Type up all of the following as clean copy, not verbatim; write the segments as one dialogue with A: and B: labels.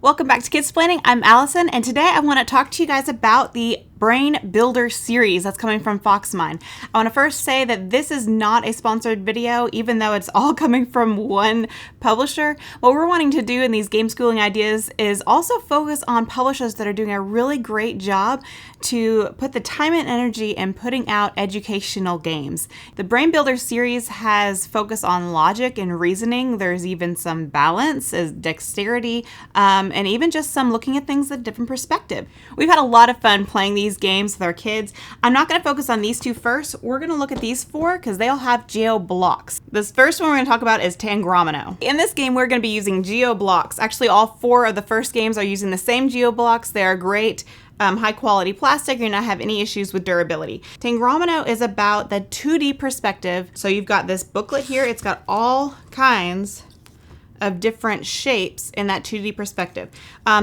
A: Welcome back to Kids Planning. I'm Allison, and today I want to talk to you guys about the Brain Builder series that's coming from Foxmind. I want to first say that this is not a sponsored video, even though it's all coming from one publisher. What we're wanting to do in these Gameschooling Ideas is also focus on publishers that are doing a really great job to put the time and energy in putting out educational games. The Brain Builder series has focus on logic and reasoning. There's even some balance, as dexterity, and even just some looking at things at a different perspective. We've had a lot of fun playing these games with our kids. I'm not going to focus on these two first. We're going to look at these four because they all have geo blocks. This first one we're going to talk about is Tangroamino. In this game, we're going to be using geo blocks. Actually, all four of the first games are using the same geo blocks. They are great. High quality plastic, you're not have any issues with durability. Tangroamino is about the 2D perspective. So you've got this booklet here. It's got all kinds of different shapes in that 2D perspective.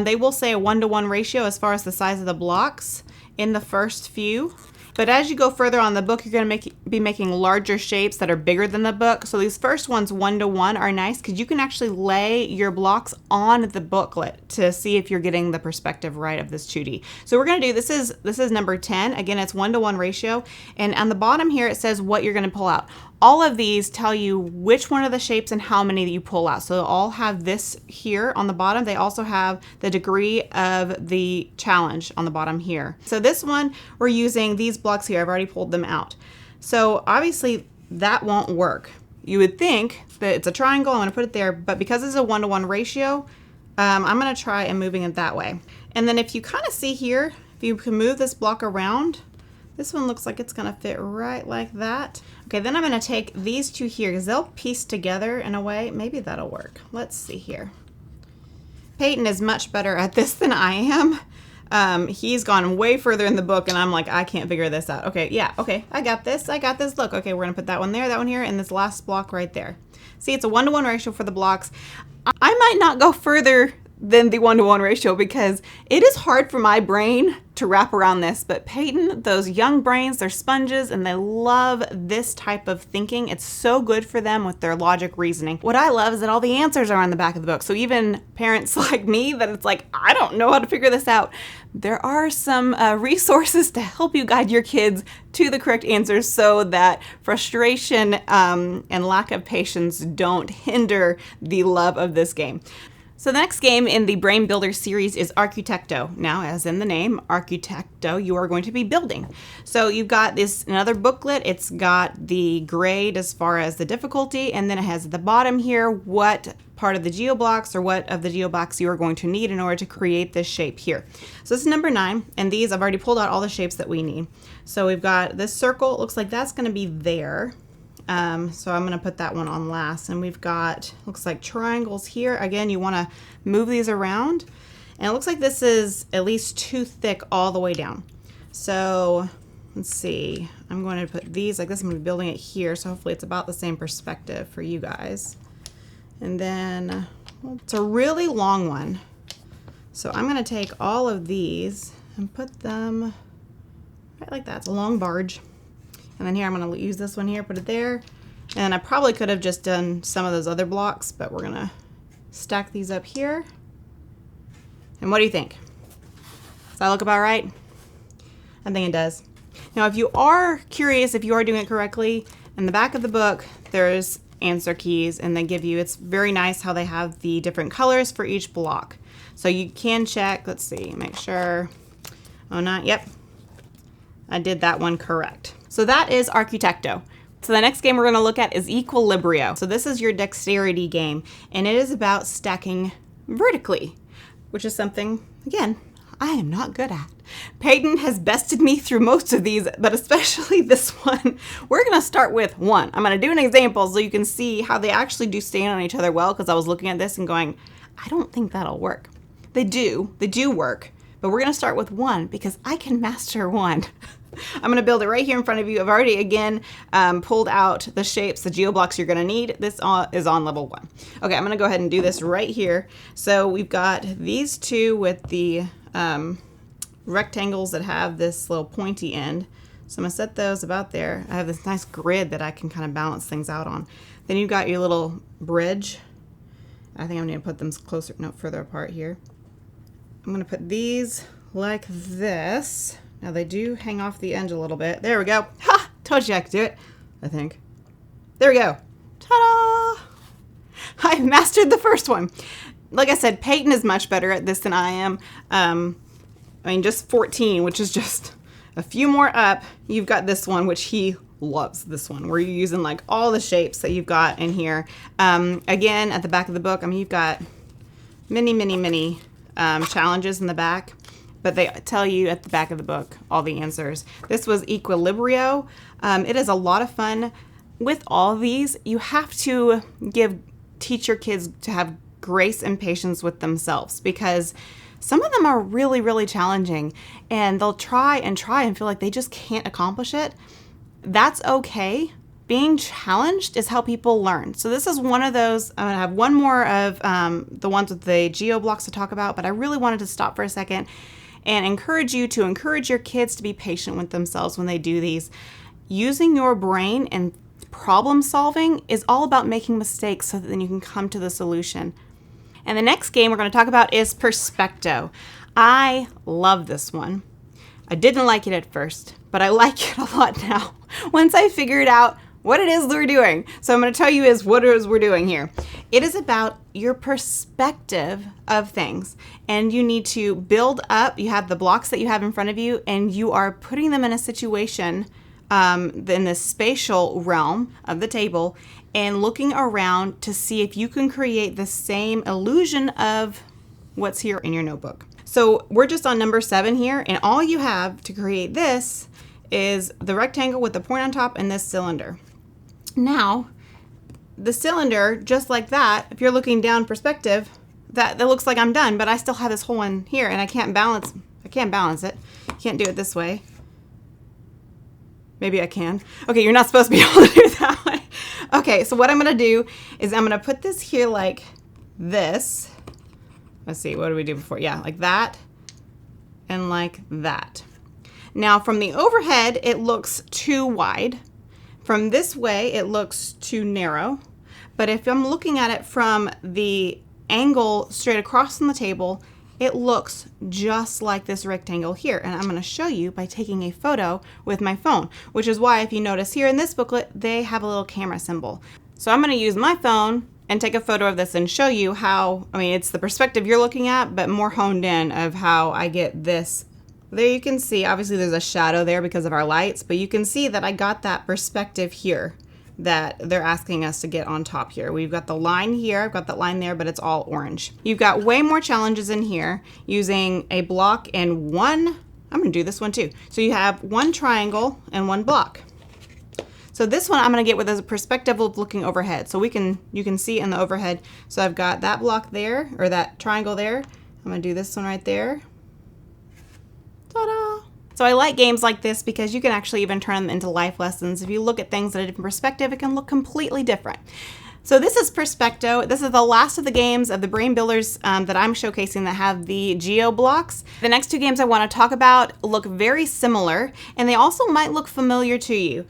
A: They will say a 1-to-1 ratio as far as the size of the blocks in the first few. But as you go further on the book, you're going to be making larger shapes that are bigger than the book. So these first ones 1-to-1 are nice because you can actually lay your blocks on the booklet to see if you're getting the perspective right of this 2D. So we're going to do, this is number 10. Again, it's 1-to-1 ratio. And on the bottom here, it says what you're going to pull out. All of these tell you which one of the shapes and how many that you pull out. So they'll all have this here on the bottom. They also have the degree of the challenge on the bottom here. So this one, we're using these blocks here. I've already pulled them out. So obviously that won't work. You would think that it's a triangle. I'm going to put it there, but because it's a 1-to-1 ratio, I'm going to try and moving it that way. And then if you kind of see here, if you can move this block around, this one looks like it's going to fit right like that. Okay, then I'm going to take these two here because they'll piece together in a way. Maybe that'll work. Let's see here. Peyton is much better at this than I am. He's gone way further in the book and I'm like, I can't figure this out. Okay, yeah, okay, I got this. Look, okay, we're going to put that one there, that one here, and this last block right there. See, it's a 1-to-1 ratio for the blocks. I might not go further than the 1-to-1 ratio because it is hard for my brain to wrap around this, but Peyton, those young brains, they're sponges and they love this type of thinking. It's so good for them with their logic reasoning. What I love is that all the answers are on the back of the book. So even parents like me that it's like, I don't know how to figure this out. There are some resources to help you guide your kids to the correct answers so that frustration and lack of patience don't hinder the love of this game. So the next game in the Brain Builder series is Architecto. Now, as in the name, Architecto, you are going to be building. So you've got this another booklet. It's got the grade as far as the difficulty, and then it has at the bottom here what part of the geoblocks or what of the geoblocks you are going to need in order to create this shape here. So this is number 9, and these I've already pulled out all the shapes that we need. So we've got this circle. It looks like that's going to be there. So I'm going to put that one on last, and we've got, looks like triangles here. Again, you want to move these around, and it looks like this is at least too thick all the way down. So let's see, I'm going to put these like this. I'm going to be building it here, so hopefully it's about the same perspective for you guys. And then, well, it's a really long one. So I'm going to take all of these and put them right like that. It's a long barge. And then here I'm going to use this one here, put it there. And I probably could have just done some of those other blocks, but we're going to stack these up here. And what do you think? Does that look about right? I think it does. Now, if you are curious if you are doing it correctly, in the back of the book, there's answer keys, and they give you, it's very nice how they have the different colors for each block. So you can check, let's see, make sure. Oh, not, yep. I did that one correct. So that is Architecto. So the next game we're going to look at is Equilibrio. So this is your dexterity game, and it is about stacking vertically, which is something, again, I am not good at. Peyton has bested me through most of these, but especially this one. We're going to start with 1. I'm going to do an example so you can see how they actually do stand on each other well, because I was looking at this and going, I don't think that'll work. They do work, but we're going to start with 1 because I can master 1. I'm going to build it right here in front of you. I've already, again, pulled out the shapes, the geoblocks you're going to need. This is on level 1. Okay, I'm going to go ahead and do this right here. So we've got these two with the rectangles that have this little pointy end. So I'm going to set those about there. I have this nice grid that I can kind of balance things out on. Then you've got your little bridge. I think I'm going to put them closer, no, further apart here. I'm going to put these like this. Now they do hang off the edge a little bit. There we go. Ha! Told you I could do it, I think. There we go. Ta-da! I mastered the first one. Like I said, Peyton is much better at this than I am. I mean, just 14, which is just a few more up. You've got this one, which he loves this one, where you're using like all the shapes that you've got in here. Again, at the back of the book, I mean, you've got many challenges in the back, but they tell you at the back of the book all the answers. This was Equilibrio. It is a lot of fun. With all these, you have to teach your kids to have grace and patience with themselves, because some of them are really challenging, and they'll try and feel like they just can't accomplish it. That's okay. Being challenged is how people learn. So this is one of those. I'm going to have one more of the ones with the geo blocks to talk about, but I really wanted to stop for a second and encourage you to encourage your kids to be patient with themselves when they do these. Using your brain and problem solving is all about making mistakes so that then you can come to the solution. And the next game we're going to talk about is Perspecto. I love this one. I didn't like it at first, but I like it a lot now once I figured out what it is we're doing. So I'm going to tell you what it is we're doing here. It is about your perspective of things, and you need to build up. You have the blocks that you have in front of you, and you are putting them in a situation in the spatial realm of the table and looking around to see if you can create the same illusion of what's here in your notebook. So we're just on number 7 here, and all you have to create this is the rectangle with the point on top and this cylinder. Now, the cylinder, just like that, if you're looking down perspective, that looks like I'm done, but I still have this whole one here, and I can't balance it. Can't do it this way. Maybe I can. Okay, you're not supposed to be able to do it that way. Okay, so what I'm going to do is I'm going to put this here like this. Let's see, what did we do before? Yeah, like that and like that. Now, from the overhead, it looks too wide. From this way, it looks too narrow. But if I'm looking at it from the angle straight across from the table, it looks just like this rectangle here. And I'm going to show you by taking a photo with my phone, which is why if you notice here in this booklet, they have a little camera symbol. So I'm going to use my phone and take a photo of this and show you how, I mean, it's the perspective you're looking at, but more honed in of how I get this. There you can see, obviously there's a shadow there because of our lights, but you can see that I got that perspective here that they're asking us to get on top here. We've got the line here, I've got that line there, but it's all orange. You've got way more challenges in here using a block and one, I'm gonna do this one too. So you have one triangle and one block. So this one I'm gonna get with a perspective of looking overhead. So you can see in the overhead. So I've got that block there, or that triangle there. I'm gonna do this one right there. Ta-da! So I like games like this because you can actually even turn them into life lessons. If you look at things at a different perspective, it can look completely different. So this is Perspecto. This is the last of the games of the brain builders that I'm showcasing that have the geo blocks. The next 2 games I want to talk about look very similar, and they also might look familiar to you.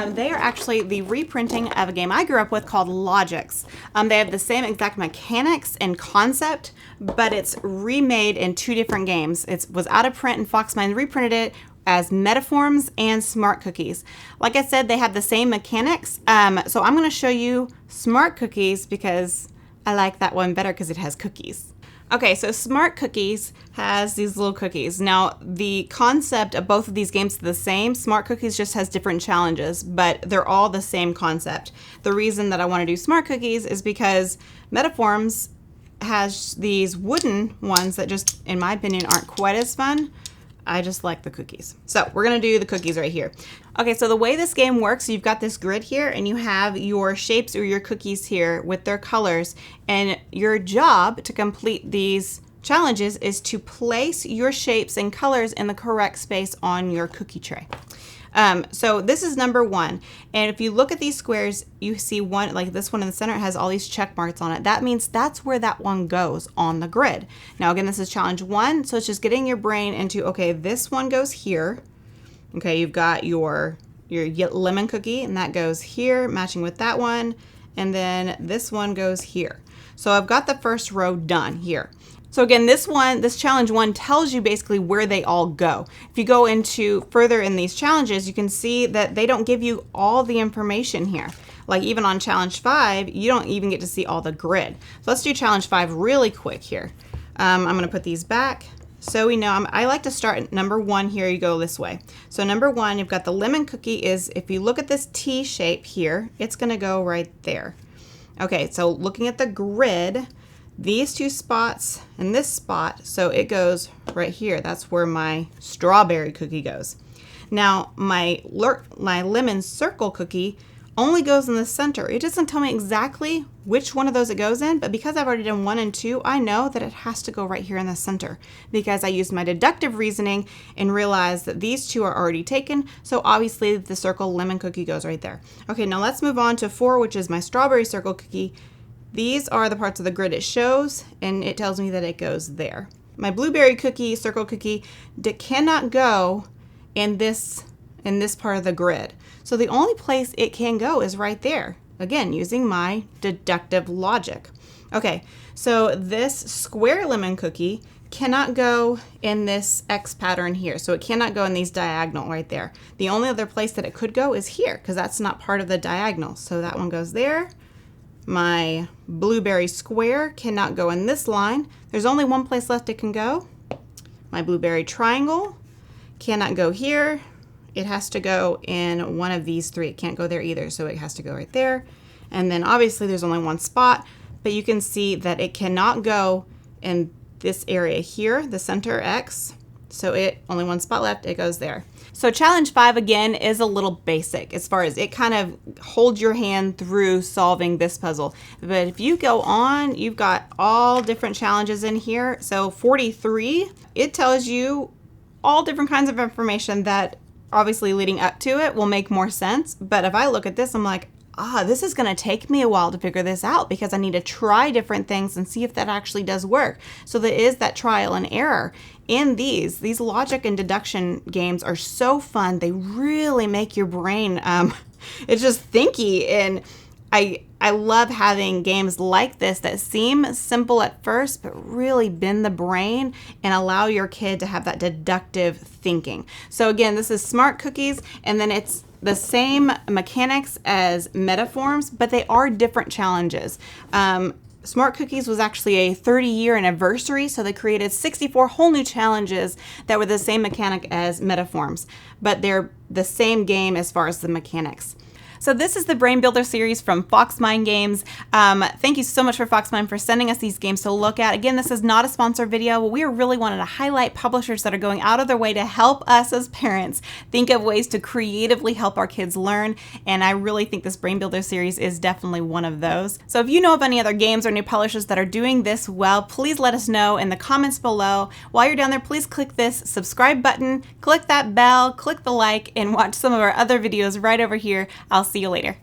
A: They are actually the reprinting of a game I grew up with called Logix. They have the same exact mechanics and concept, but it's remade in 2 different games. It was out of print and Foxmind reprinted it as Metaforms and Smart Cookies. Like I said, they have the same mechanics. So I'm going to show you Smart Cookies because I like that one better because it has cookies. Okay, so Smart Cookies has these little cookies. Now, the concept of both of these games is the same. Smart Cookies just has different challenges, but they're all the same concept. The reason that I want to do Smart Cookies is because Metaforms has these wooden ones that just, in my opinion, aren't quite as fun. I just like the cookies. So we're gonna do the cookies right here. Okay, so the way this game works, you've got this grid here and you have your shapes or your cookies here with their colors, and your job to complete these challenges is to place your shapes and colors in the correct space on your cookie tray. So this is number 1. And if you look at these squares, you see one, like this one in the center has all these check marks on it. That means that's where that one goes on the grid. Now again, this is challenge 1. So it's just getting your brain into, okay, this one goes here. Okay, you've got your lemon cookie and that goes here, matching with that one. And then this one goes here. So I've got the first row done here. So again, this challenge one tells you basically where they all go. If you go into further in these challenges, you can see that they don't give you all the information here. Like even on challenge 5, you don't even get to see all the grid. So let's do challenge 5 really quick here. I'm going to put these back. So we know, I like to start at number 1 here. You go this way. So number 1, you've got the lemon cookie is, if you look at this T shape here, it's going to go right there. Okay, so looking at the grid, these 2 spots and this spot, so it goes right here. That's where my strawberry cookie goes. Now my lemon circle cookie only goes in the center. It doesn't tell me exactly which one of those it goes in, but because I've already done 1 and 2, I know that it has to go right here in the center because I used my deductive reasoning and realized that these 2 are already taken. So obviously the circle lemon cookie goes right there. Okay, now let's move on to 4, which is my strawberry circle cookie. These are the parts of the grid it shows, and it tells me that it goes there. My blueberry cookie, circle cookie, cannot go in this part of the grid. So the only place it can go is right there. Again, using my deductive logic. Okay, so this square lemon cookie cannot go in this X pattern here. So it cannot go in these diagonal right there. The only other place that it could go is here because that's not part of the diagonal. So that one goes there. My blueberry square cannot go in this line. There's only one place left it can go. My blueberry triangle cannot go here. It has to go in one of these 3. It can't go there either, so it has to go right there. And then obviously there's only one spot, but you can see that it cannot go in this area here, the center X. So only one spot left, it goes there. So challenge 5 again is a little basic as far as it kind of holds your hand through solving this puzzle. But if you go on, you've got all different challenges in here. So 43, it tells you all different kinds of information that obviously leading up to it will make more sense. But if I look at this, I'm like, this is going to take me a while to figure this out because I need to try different things and see if that actually does work. So there is that trial and error in these logic and deduction games are so fun. They really make your brain, it's just thinky. And I love having games like this that seem simple at first, but really bend the brain and allow your kid to have that deductive thinking. So again, this is Smart Cookies, and then it's the same mechanics as Metaforms, but they are different challenges. Smart Cookies was actually a 30-year anniversary, so they created 64 whole new challenges that were the same mechanic as Metaforms, but they're the same game as far as the mechanics. So this is the Brain Builder series from Foxmind Games. Thank you so much for Foxmind for sending us these games to look at. Again, this is not a sponsored video, but we really wanted to highlight publishers that are going out of their way to help us as parents think of ways to creatively help our kids learn. And I really think this Brain Builder series is definitely one of those. So if you know of any other games or new publishers that are doing this well, please let us know in the comments below. While you're down there, please click this subscribe button, click that bell, click the like, and watch some of our other videos right over here. I'll see you later.